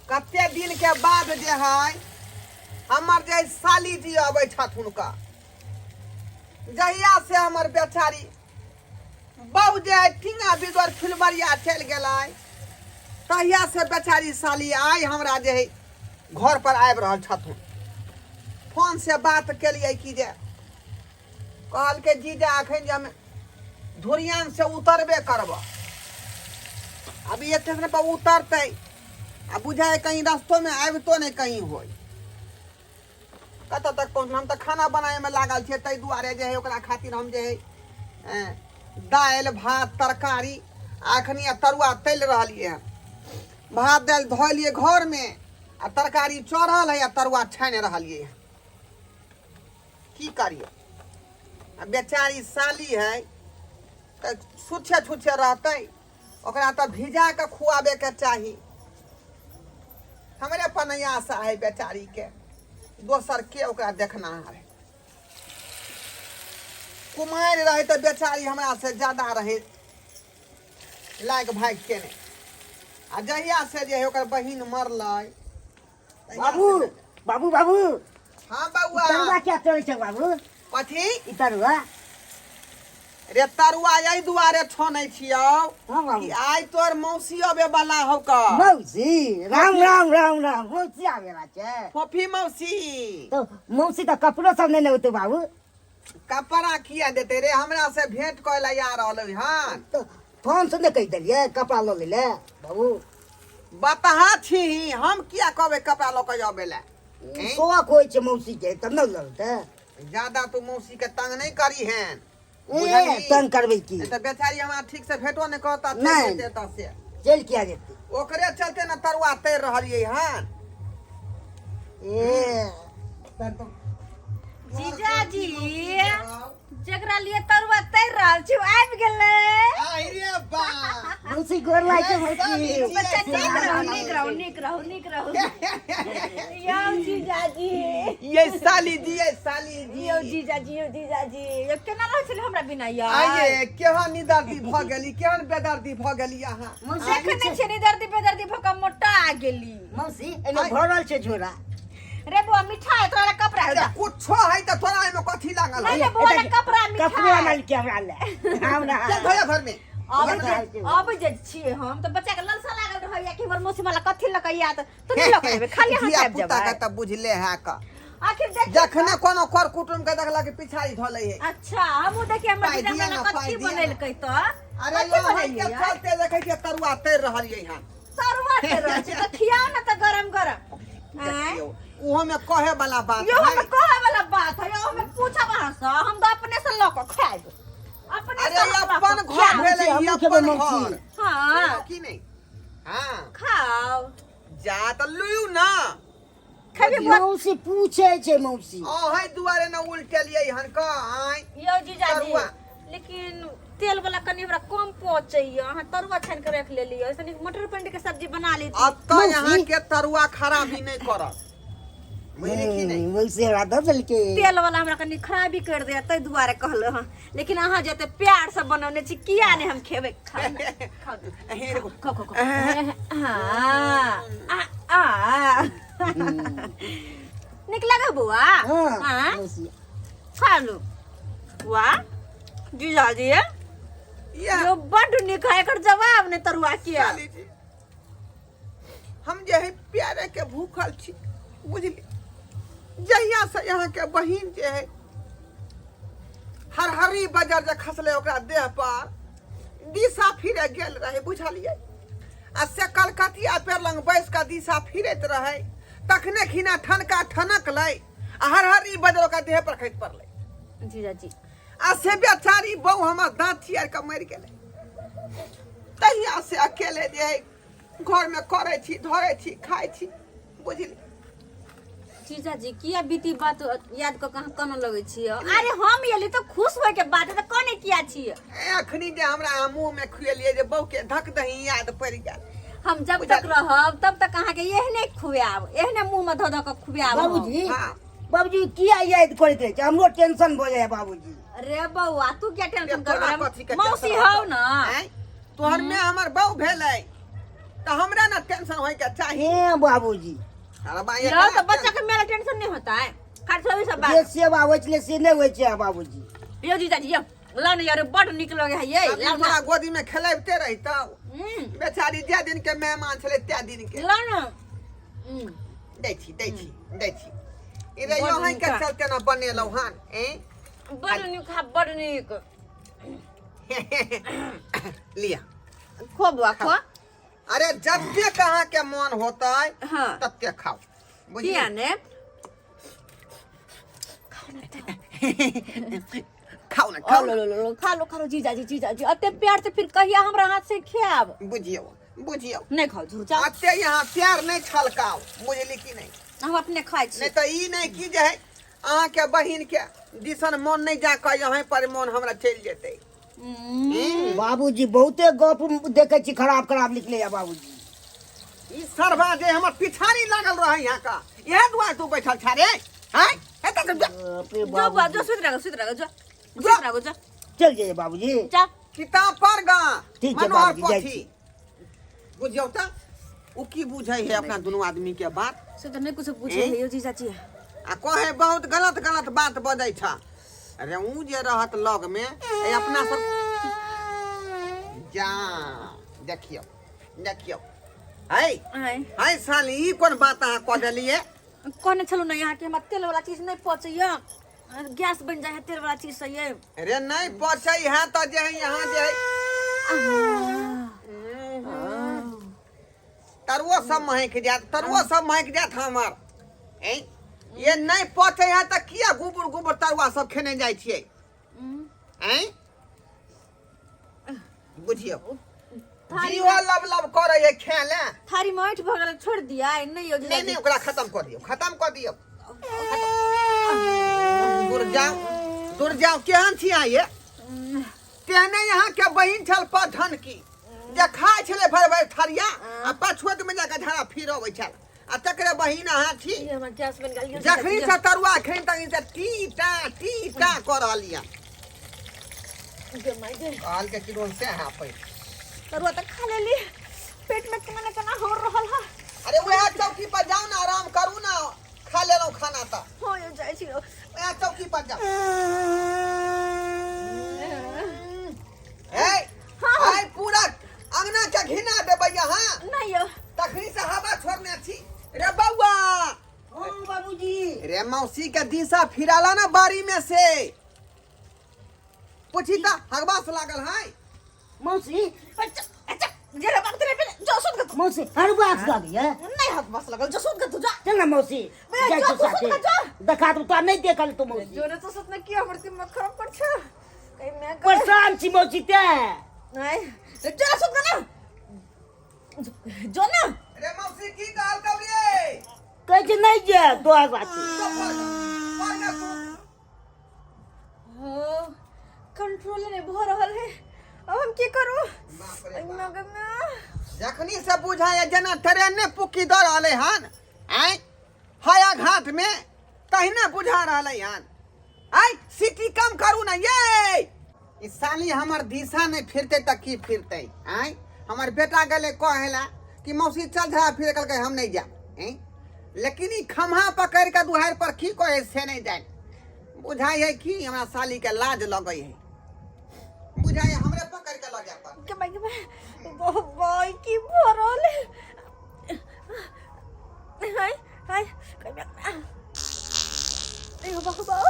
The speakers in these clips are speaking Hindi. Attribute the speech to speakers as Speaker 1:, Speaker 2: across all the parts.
Speaker 1: कते दिन के बाद जे है हमर जे साली जी अबै छथुन का जहिया से हमर बेचारी बहु जे ठिंगा बिगड़ फिलबरिया चल गेलै तहिया से बेचारी साली आई हमरा जे घर पर आबि रहल छथुन। फोन से बात केलिए कि जे कहल के जीजा अखन जे हम धुरियान से उतरबे करब अभी स्टेशन पर उतरते आ बुझाए कहीं रास्तों में आबितो नहीं कहीं हो कत तक पहुँच हम तो खाना बनाए में लागल छे तै दुआरे जे है ओकरा खातिर हम जे है दाल भात तरकारी अखनी तरुआ तल रहिए भात दाल धोलिए घर में आ तरकारी चढ़ल है आ तरुआ छान रहिए की करिए बेचारी साली है तो छुच्छे छुच्छे रहते ओकरा तो भिजा के खुआबे के चाही हमरे पर नहीं आशा है बेचारी के दोसर के ओकरा देखना है कुमार रहे तो बेचारी हमरा से ज्यादा रहे लाग भाग के नहीं आ जहिया से जे ओकर बहिन मरल
Speaker 2: बाबू बाबू बाबू
Speaker 1: हाँ बउआ
Speaker 2: तरुआ क्या चले छे बाबू
Speaker 1: कथी
Speaker 2: ई तरुआ
Speaker 1: रे तरुआ यही दुआरे छोनै छियौ
Speaker 2: हां बाबू
Speaker 1: कि आइ तोर मौसी अबे वाला हौ का
Speaker 2: मौसी राम राम राम राम मौसी आवेला छे
Speaker 1: फोफी मौसी
Speaker 2: तो मौसी का कपड़ो सब नहीं होते बाबू
Speaker 1: कपड़ा किया देते रे हमरा से भेंट कइला आ रहलै हन
Speaker 2: तो फोन से नहीं कह दिलिए कपड़ा लो ले बाबू
Speaker 1: बताहा छी हम किया कहबे कपड़ा लो के आबेला
Speaker 2: शौक होय छे मौसी के तब न ललते
Speaker 1: ज्यादा तू मौसी के तंग नहीं करी हैं
Speaker 2: ए तंग करबे की
Speaker 1: तो बेचारी हमरा ठीक से भेंटो नहीं कहता
Speaker 2: नहीं।
Speaker 1: देता से
Speaker 2: जेल किया देती
Speaker 1: ओकरे चलते ना तरुआ तैर रहलिए हन
Speaker 2: ए
Speaker 3: जीजाजी जकरा लिए तरुआ तैर रहल छी आबि गेलै
Speaker 1: आई रे बा
Speaker 2: मौसी गोर लाग के मौसी
Speaker 3: बच्चा नीक रहू यौ जीजाजी
Speaker 1: ये साली जी
Speaker 3: यौ जीजाजी यो केना रहै छलै हमरा बिना यौ
Speaker 1: आइए केहन निदर्दी भ गेली केहन बेदर्दी भ गेली अहाँ
Speaker 3: देखने छियै निदर्दी बेदर्दी भऽ कऽ मोटा गेली
Speaker 2: मौसी एने भरल छे झोरा
Speaker 3: रे बुआ मिठाई तोरा कपड़ा
Speaker 1: अरे कुछो है त तोरा एमे कथी लागल है
Speaker 3: नहीं बुआ कपड़ा
Speaker 2: कपड़ा
Speaker 3: मिठाई
Speaker 2: माल के हमरा ले हमरा
Speaker 1: चल भैया घर में
Speaker 3: अब जे छियै हम तो बच्चा के ललसा लागल रहैया कि हमर मौसी वाला कथी लकैया त तू नहीं लकैबे खाली हाथ आबि
Speaker 1: पुता
Speaker 3: जेबै
Speaker 1: के त बुझले है का
Speaker 3: आखिर देख
Speaker 1: जखने कोनो कर कुटुम के देखला के पिछाड़ी धलै है
Speaker 3: अच्छा हमहू देखिए हमर
Speaker 1: पाइ
Speaker 3: बिना
Speaker 1: दिया
Speaker 3: वाला
Speaker 1: ना,
Speaker 3: कथी
Speaker 1: पाइ दिया
Speaker 3: बनेलकै त
Speaker 1: अरे
Speaker 3: कथी
Speaker 1: लो है के
Speaker 3: बनेलियै
Speaker 1: चलते देखे के तरुआ तैर रहलिए हन
Speaker 3: सरवा के रहै छै त खियाओ ना त गरम गरम हैं
Speaker 1: ओहो में कहे वाला बात
Speaker 3: यो
Speaker 1: है
Speaker 3: हम कहे वाला बात है यो हम पूछब अहाँ से हम तो अपने से ल क खाएब अपने
Speaker 1: अरे
Speaker 3: से
Speaker 1: ये
Speaker 3: ल
Speaker 1: अपन
Speaker 3: क
Speaker 1: घर
Speaker 3: खाएब।
Speaker 1: भेले
Speaker 2: हमहूँ
Speaker 1: ये
Speaker 2: खेबै
Speaker 1: अपन
Speaker 2: मौसी।
Speaker 1: घर
Speaker 3: हां
Speaker 1: की नहीं हां
Speaker 3: खाओ
Speaker 1: जा त लुयु ना
Speaker 3: खेबी बुआ
Speaker 2: मौसी पूछे छे मौसी
Speaker 1: ओहे दुआरे न उल्टेलिए हन का आई
Speaker 3: यो जीजाजी
Speaker 1: तरुआ।
Speaker 3: लेकिन तेल वाला कनी हमरा कम पहुंचैया अहाँ तरुआ छान के रख लेलिए ऐसे मटर पनीर के सब्जी बना लेती
Speaker 1: अब तो यहाँ के तरुआ खराबी नहीं करत बुझली की नहीं
Speaker 2: वैसे हमरा दे देलके
Speaker 3: तेल वाला हमरा कनी खराबी कर दे तै दुआरे कहलो हां लेकिन अहाँ जते प्यार से बनौने छी किया ने हम खेबे खा दो
Speaker 1: अहे रे
Speaker 3: खा हां निक लगे बुआ
Speaker 2: हां
Speaker 3: हां
Speaker 2: मौसी
Speaker 3: खा लो वाह जीजाजी
Speaker 1: या
Speaker 3: यो बड़ निक है एकर जवाब ने तरुआ किया
Speaker 1: साली जी हम जे है प्यारे के भूखल छी बुझली जहिया से यहाँ के बहिन जे है हरहरी बजर जे खसले ओकरा देह पर दिशा फिरे गेल रहे बुझलिए आ से कलकतिया पेड़ लंग बैस का दिशा फिरत रहे तखने खिना ठनका ठनक लै आ हरहरी बजर ओकरा देह पर खसि पड़ले
Speaker 3: जीजाजी
Speaker 1: आ से बेचारी बहू हमर दांत चियार के मर गेले तहिया से अकेले जे है घर में करे छी धरे छी खाए छी बुझली
Speaker 3: जीजाजी किया बीती बात याद क कहां कन लगे छियो अरे हम एली तो खुश होय के बात है तो कोने किया छियो
Speaker 1: एखनी जे हमरा मुंह में खुएलिए जे बहू के धक दही याद पड़ गेल
Speaker 3: हम जब तक रहब तब तक अहाँ के एहने खुआब एहने मुंह में धो धो के खुआब
Speaker 2: बाबूजी
Speaker 1: हाँ
Speaker 2: बाबूजी किया याद करैत रहे छै हमरो टेंशन भ जाय बाबूजी
Speaker 3: रे बउआ तू क्या टेंशन
Speaker 1: तोरा
Speaker 3: कर
Speaker 1: कथी के
Speaker 3: मौसी
Speaker 1: टेंशन
Speaker 3: हौ ना
Speaker 1: हैं? तोहर में हमर बहू भेलै तो हमरा ना टेंशन होए के चाहिए
Speaker 2: हे बाबूजी
Speaker 1: अरे बा
Speaker 3: लो तो बच्चा के मेरा टेंशन नहीं होता है खाली सब सब
Speaker 2: जे
Speaker 3: बात
Speaker 2: सेब आबै छले से नहीं होइ छै बाबूजी
Speaker 3: यो जीजा जी यो ला न यार बड़ निक लगे है ये ला
Speaker 1: हमरा
Speaker 3: ना
Speaker 1: गोदी में खेलाइते रही तो बेचारी जे दिन के मेहमान छले त्या दिन के
Speaker 3: ला ना
Speaker 1: दै छी इरे यो है के चलते ना बनेलौ हन ए
Speaker 3: बड़ निक
Speaker 1: लिया
Speaker 3: खो बुआ खो
Speaker 1: अरे जब जे कहाँ के मन होता है
Speaker 3: हाँ
Speaker 1: तब ते खाओ
Speaker 3: किया ने
Speaker 1: खाओ ना
Speaker 3: खा लो खा लो जीजा जी अते प्यार से फिर कहिया हमरा हाथ से खाब
Speaker 1: बुझियो
Speaker 3: नहीं खाओ झूठा
Speaker 1: अते यहाँ प्यार नहीं छलकाओ बुझली कि नहीं
Speaker 3: हम अपने खाई छी
Speaker 1: नहीं तो ई नहीं की जे है अहाँ के बहिन के दिसन मन नहीं जा कर यहाँ पर मन हमरा चल जेते
Speaker 2: बाबूजी बहुते गप देखे छी खराब निकले है बाबूजी
Speaker 1: ई सरवा जे हमर पिछाड़ी लागल रहे यहाँ का यह दुआ तू बैठल छा रे हैं एत तो
Speaker 2: बाप रे
Speaker 3: जो बुआ
Speaker 2: बाबूजी।
Speaker 3: जो सुत रहो जो
Speaker 2: चल जाइए बाबूजी
Speaker 3: जा
Speaker 1: किताब पर गा
Speaker 2: ठीक है
Speaker 1: मनोहर
Speaker 2: बाबूजी, जाइ
Speaker 1: पोथी
Speaker 2: छी।
Speaker 1: बुझियो त उ की बुझै है अपना दोनों आदमी के बात
Speaker 3: से तो नहीं कुछ पूछे है यो जीजा जी
Speaker 1: आ कहे बहुत गलत बात बजै छ अरे ऊ जे रहत लग में ए अपना सब जा देखियो है साली ई कोन बात अहाँ कह देलिए
Speaker 3: कौन चलो ना यहाँ के हम तेल वाला चीज नहीं पहुंचे गैस बन जाए तेल वाला चीज से ये
Speaker 1: अरे नहीं पहुंचै है तो जे है यहाँ जे है तरुओ सब महक जात हमर ए ये नहीं पहुंचे है तो किया गुबर तरुआ सब खेने जाय छियै हैं बुझियो जीवा लब करे है खेले
Speaker 3: थारी माइट भगल छोड़ दिया नहीं यो
Speaker 1: नहीं ओकरा खत्म कर दियो दूर जाओ केहन छिया ये तेने यहाँ के बहिन छल पठन की जे खाय छले भर थरिया आ पछुत में जाके झाड़ा फिरबै छल आ तकरे बहिन अहाँ छी
Speaker 3: ये हमरा गैस बन गल
Speaker 1: जखनी से तरुआ खैन तखनी से टीटा कर रहलिया काल के किरोल से है पे
Speaker 3: तरुआ तक खा लेली पेट में केना हो रहल है
Speaker 1: अरे वह चौकी पर जाओ ना आराम करू ना खा लेलो खाना त
Speaker 3: हो यो जाय छी
Speaker 1: वह चौकी पर जाओ हाय पूरा अंगना के घिना देबै यहाँ
Speaker 3: नहीं यो
Speaker 1: तखनी से हवा छोड़ने छी रे बउआ
Speaker 2: हाँ बाबूजी
Speaker 1: रे मौसी के दिशा फिराला ना बारी में से पूछी ता हगवास लागल है
Speaker 2: मौसी
Speaker 3: अच्छा जे रे बात रे जो सुन के
Speaker 2: मौसी हर बात लगी है
Speaker 3: नहीं हाथ बस लगल जो सुन के तू जा
Speaker 2: चल ना मौसी
Speaker 3: बे,
Speaker 2: जाय
Speaker 3: जा,
Speaker 2: तू साथे
Speaker 3: जा, जा।
Speaker 2: देखा तो नहीं देखल तू मौसी
Speaker 3: जोरे तो सत ने किया हमर दिमाग खराब कर छ कहीं मैं
Speaker 2: परेशान छी मौसी ते
Speaker 3: नहीं जो सुन के ना जो ना
Speaker 1: रे मौसी की गाल कबरिए
Speaker 2: कह जे नहीं जे तो आ बात
Speaker 3: हो कंट्रोल नहीं भ रहल है अब हम की करूं
Speaker 1: बाप रे
Speaker 3: मैं
Speaker 1: जखनी से बुझाए जना ट्रेन ने पुकी द रहले हन आई हाया घाट में तहिने बुझा रहले हन आई सिटी कम करू ना ये ई साली हमर दिशा नहीं फिरते त की फिरते आई हमर बेटा गले कहेला कि मौसी चल जा फिर कल के हम नहीं जा लेकिन ई खम्हा पकड़ के दुहार पर की कहे से नहीं जाए बुझाई है कि हमरा साली के लाज लगई है बुझाई हमरे पकड़ के लगे पर
Speaker 3: के भाई की भरल हाय हाय ए बाबा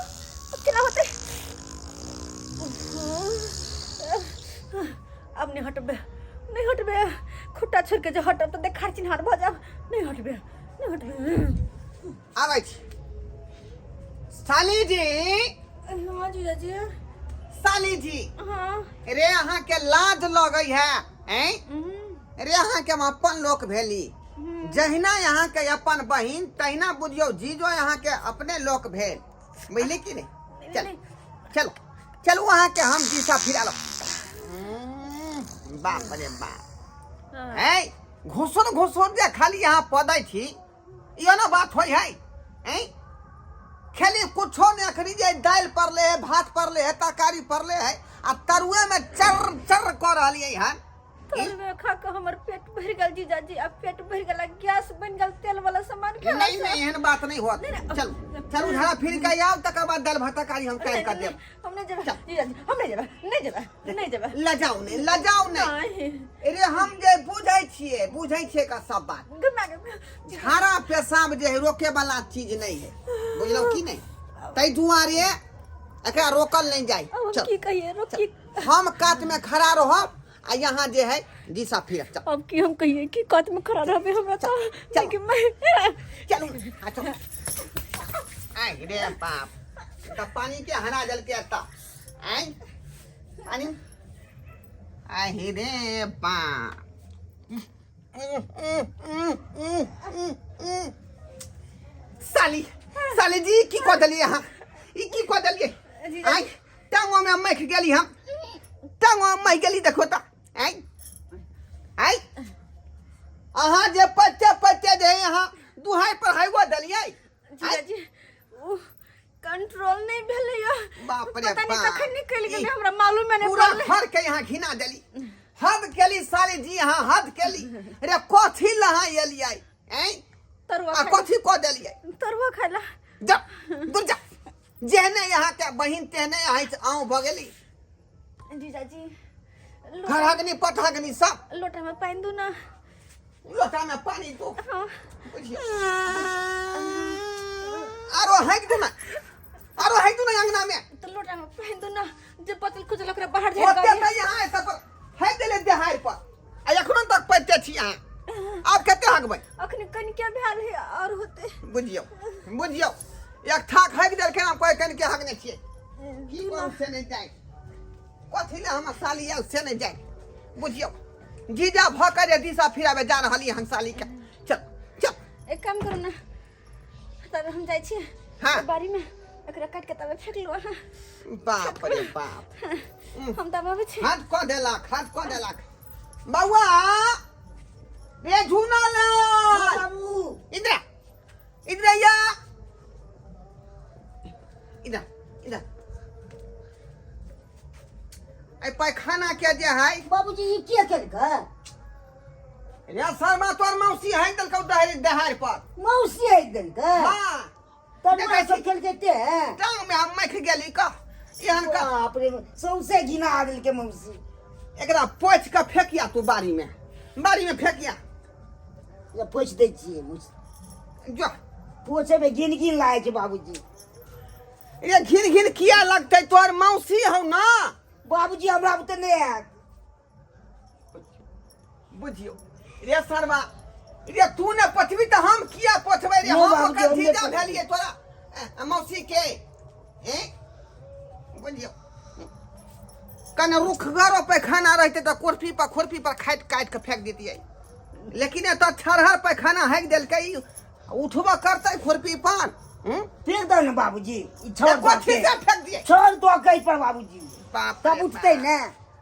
Speaker 3: केना होते अब नहीं हटबे खुट्टा छोड़ के जो हटब तो देखार चिन्हार भ जाब नहीं हटबे
Speaker 1: आबै छी साली जी
Speaker 3: हां जीजा जी
Speaker 1: साली जी
Speaker 3: हां
Speaker 1: रे अहाँ के लाज लगई है हैं रे अहाँ के हम अपन लोक भेली जहिना यहाँ के अपन बहिन तहिना बुझियो जीजो यहाँ के अपने लोक भेल बुझली कि नहीं चलो वहाँ के हम दिशा फिरा लो बाप रे बाप है घुसुर जे खाली यहाँ पदै छी यो ना बात होई है हैं खाली कुछो ने अखरी जे दाल परले है भात परले है तरकारी परले है आ तरुए में चर कर रहलिए हन
Speaker 3: तोर में खा के हमर पेट भर गेल जीजाजी, अब पेट भर गेल, गैस बन गेल, तेल वाला सामान खेला
Speaker 1: नहीं नहीं एहन बात नहीं होत। चल चल उधरा फिर के आओ तकर बाद दाल भात कारी हम काट कर देब।
Speaker 3: हम नहीं जेबे जीजाजी, हम नहीं जेबे, नहीं जेबे, नहीं जेबे।
Speaker 1: लजाओ नहीं अरे हम जे बुझै छियै का सब बात। झाड़ा पेशाब जे है रोके वाला चीज नहीं है, बुझलो की नहीं। तै दुआरे एकरा रोकल नहीं जाए।
Speaker 3: चल की कहिए रोकी,
Speaker 1: हम कात में खड़ा रहब आ यहाँ जे है दिशा फिर। चल
Speaker 3: अब की हम कहिए कि कात में खड़ा रहबे हमरा तो कि मैं
Speaker 1: चलू आ चल। आई रे बाप त पानी के हरा जल के आता आई पानी आई रे बाप। साली साली जी की को दलिए यहाँ ई की को दलिए आई टांगो में मैख गेली हम टांगो में मैख गेली देखो त आई आई अहाँ जे पत्ते जे यहाँ दुहाई पर हाईवा दलिए
Speaker 3: जीजाजी कंट्रोल नहीं भेले या
Speaker 1: बाप रे
Speaker 3: पता नहीं
Speaker 1: बाप।
Speaker 3: कखन निकल गेल हमरा मालूम नहीं
Speaker 1: पूरा
Speaker 3: पड़ले।
Speaker 1: घर के यहाँ घिना देली हद केली साली जी यहाँ हद केली रे कथी लहा एलियै हैं
Speaker 3: तरवा
Speaker 1: आ कथी को देलियै
Speaker 3: तरवा खाला
Speaker 1: जा दूर जा जेहने यहाँ के बहिन तेहने यहाँ से आऊं भ गेली
Speaker 3: जीजाजी
Speaker 1: घरहगनी पटहगनी सब
Speaker 3: लोटा में पानी दू ना।
Speaker 1: लोटा में पानी दो
Speaker 3: हाँ।
Speaker 1: बुझियो आरो हैक दू ना अंगना में
Speaker 3: तो लोटा में पानी दू ना जे पतल खुजल ओकरा बाहर दे
Speaker 1: होते त यहाँ ऐसा पर है देले देहार पर आ एखनो तक पैते छी यहाँ आप कते हगबै
Speaker 3: अखनी कनि के भेल है और होते
Speaker 1: बुझियो एक थाक हग देल के हम कोई कन के हगने छियै की कोन से नहीं जाए कथी ले हम साली आल से नहीं जाए बुझियो जीजा भ के दिशा फिराबे जा रहली हम साली के चल चल
Speaker 3: एक काम करू ना तब हम जाय छी
Speaker 1: हाँ।
Speaker 3: बारी में एकरा काट के तबे फेंक लो। हाँ।
Speaker 1: बाप रे बाप
Speaker 3: हम तब आबै छी।
Speaker 1: हाथ को देलक बउआ रे झूना ला
Speaker 2: बाबू
Speaker 1: इधर या इधर आई पैखाना के जे है
Speaker 2: बाबूजी ये क्या केलकै?
Speaker 1: रे शर्मा तोर मौसी है देलकौ दहार पर
Speaker 2: मौसी है देलकै?
Speaker 1: हां
Speaker 2: तब मैं सब केलकै ते
Speaker 1: टांग में हम मैख गेली का एहन का
Speaker 2: बाप रे सौसे घिना देलकै मौसी।
Speaker 1: एकरा पोछ के फेकिया तू बारी में फेकिया
Speaker 2: ये पोछ दै छियै मौसी।
Speaker 1: जो
Speaker 2: पोछे में गिन लागे छै बाबूजी।
Speaker 1: ये घिन किया लगतै तोर मौसी हौ ना
Speaker 2: बाबूजी हमरा बुते नहीं आयत।
Speaker 1: बुझियो रे सरवा रे तू ने पछबी त हम किया पछबै रे
Speaker 2: नहीं
Speaker 1: हम
Speaker 2: बाबूजी,
Speaker 1: ओकर
Speaker 2: हम
Speaker 1: जीजा
Speaker 2: नहीं
Speaker 1: भेलिए तोरा मौसी के हैं बुझियो कने रुखगरो पैखाना रहते त खुरपी पर काट के फेंक देतियै लेकिन ए त छरहर पैखाना हैक देलकै उठबा करतै खुरपी पर
Speaker 2: फेंक दो ना बाबूजी। ई छोड़ दो
Speaker 1: कथी से फेंक दियै
Speaker 2: छोड़ दो कहीं पर बाबूजी
Speaker 1: बाप
Speaker 2: तब
Speaker 1: रे
Speaker 2: उठते
Speaker 1: बाप।
Speaker 2: ना।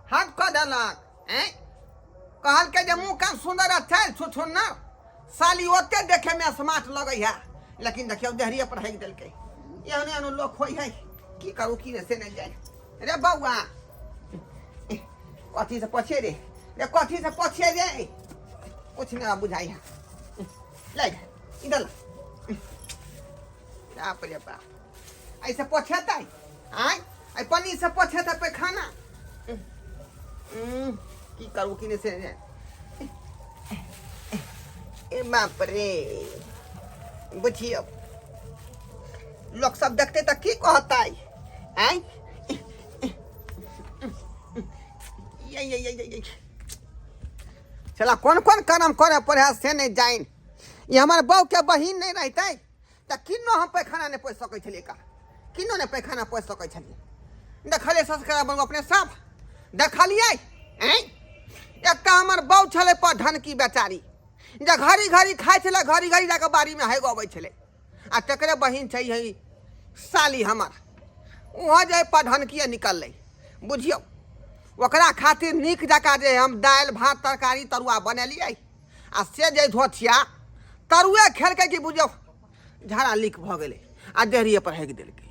Speaker 1: हाथ क देलक हैं कहल के जे मुंह का सुंदर अच्छा छुछुन ना साली ओते देखे में स्मार्ट लगै है लेकिन देखियो देहरिया पर हैक देलकै एहने लोग होई है की करू की से नहीं जाए रे बउआ कथी से पछे रे कुछ ना बुझाई है ले इधर बाप रे बाप ऐसे पछेतै आय आई पन्नी से पछेतै पैखाना की करू की से ए बाप रे बुझियो लोग सब देखते तो की कहतै आय ये चला कौन कर्म करे पड़े से नहीं जाइन ये हमारे बहू के बहिन नहीं रहते तो किन्नो हम पैखाना नहीं पोछ सकै छलिए का किन्नो नहीं पैखाना पोछ सकै छलिए देखलिए संस्कार बन अपने सब देखलिए हैं एक तो हमार बहू छले पर धन की बेचारी जे घड़ी खाए छले घड़ी जाके बाड़ी में हैगो अबै छले आ तकरे बहिन छै है साली हमार वहाँ जाए पर धन किए निकललै बुझियो ओकरा खातिर नीक जका जे हम दाल भात तरकारी तरुआ बनेलिए आ से जे धोथिया तरुए खेलकै कि बुझियो झाड़ा लीक भ गेलै आ देहरिए पर हैक देलकै।